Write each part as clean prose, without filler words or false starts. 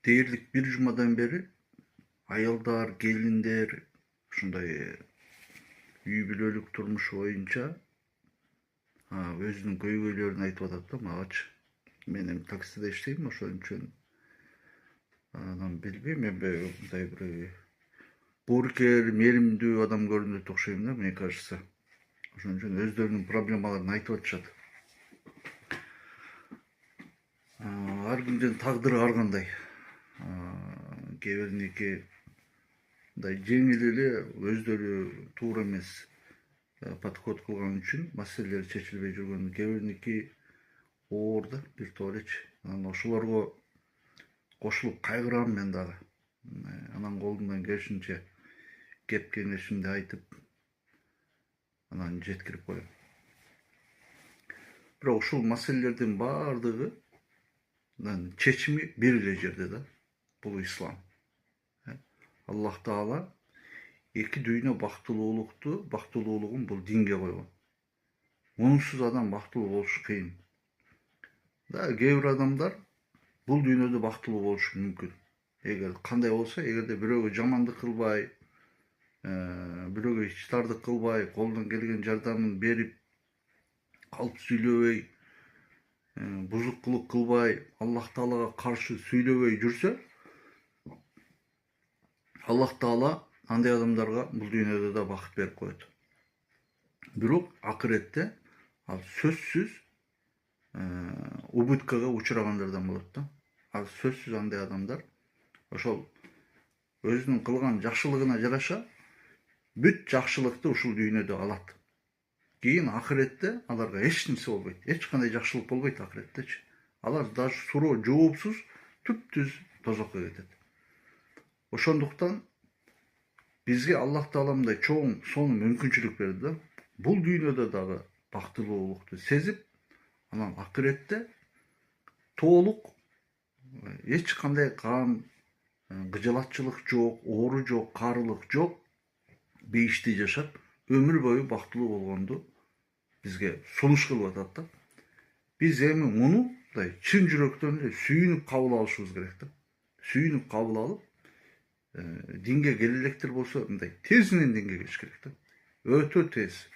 Дээрлик bir жумадан бери аялдар, келиндер ушундай үй бүлөлүк турмуш боюнча өзүнүн көйгөйлөрүн айтып атат да магачы. Мен эми таксиде иштейм, ошон үчүн анан билбейм, эми мындай бир боорукер, мээримдүү адам көрүнөт окшойм да, мне кажется. Ошон үчүн өздөрүнүн проблемаларын айтып атышат. Ар кимдин тагдыры ар кандай. Кээ бириники мындай жеңил эле өздөрү туура эмес подход кылган үчүн маселелер чечилбей жүргөн, кээ бириники оор да, биртоп элечи. Анан ошолорго кошулуп кайгырам мен дагы. Анан колумдан келишинче кеп кеңешимди айтып, анан жеткирип коем. Бирок ушул маселелердин баардыгы чечими бир эле жерде да. Бул ислам. Аллах Таала эки дүйнө бактылуулугун бул динге койгон. Мунусуз адам бактылуу болушу кыйын. Да, кээ бир адамдар бул дүйнөдө бактылуу болушу мүмкүн. Эгер кандай болсо, эгерде бирөөгө жамандык кылбай, бирөөгө ичтардык кылбай, колунан келген жардамын берип, калп сүйлөбөй, бузукулук кылбай, Аллах Таалага каршы сүйлөбөй жүрсө, Аллах Таала андай адамдарга бул дүйнөдө да бакыт берип коет. Бирок акыретте ал сөзсүз убыткага учурагандардан болот да. Ал сөзсүз андай адамдар ошол өзүнүн кылган жакшылыгына жараша бүт жакшылыкты ушул дүйнөдө алат. Кийин акыретте аларга эч нерсе болбойт. Эч кандай жакшылык болбойт акыреттечи. Алар даже суроо жоопсуз түптүз тозокко кетет. Ошондуктан бизге Аллах Таала мындай чоң сонун мүмкүнчүлүк берди да. Бул дүйнөдө дагы бактылуулукту сезип, анан акыретте толук эч кандай кам, кыжалатчылык жок, оору жок, каарылык жок, бейишти жашап, өмүр бою бактылуу болгонду бизге сунуш кылып атат да. Биз эми муну мындай чын жүрөктөн эле сүйүнүп кабыл алышыбыз керек да. Сүйүнүп кабыл алып, динге келе электер болсо, мындай тезинен динге келиш керек да. Өтө тез.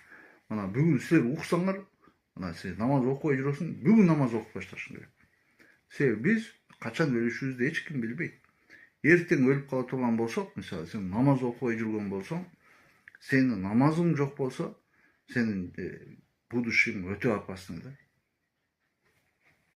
Мына бүгүн силер уксаңар, мына сен намаз окубай жүрөсүң, бүгүн намаз окуп башташың керек. Себеби биз качан өлүшүбүздү эч ким билбейт. Эртең өлүп кала турган болсок, мисалы сен намаз окубай жүргөн болсоң, сенин намазың жок болсо, сенин будущим өтө опасный да.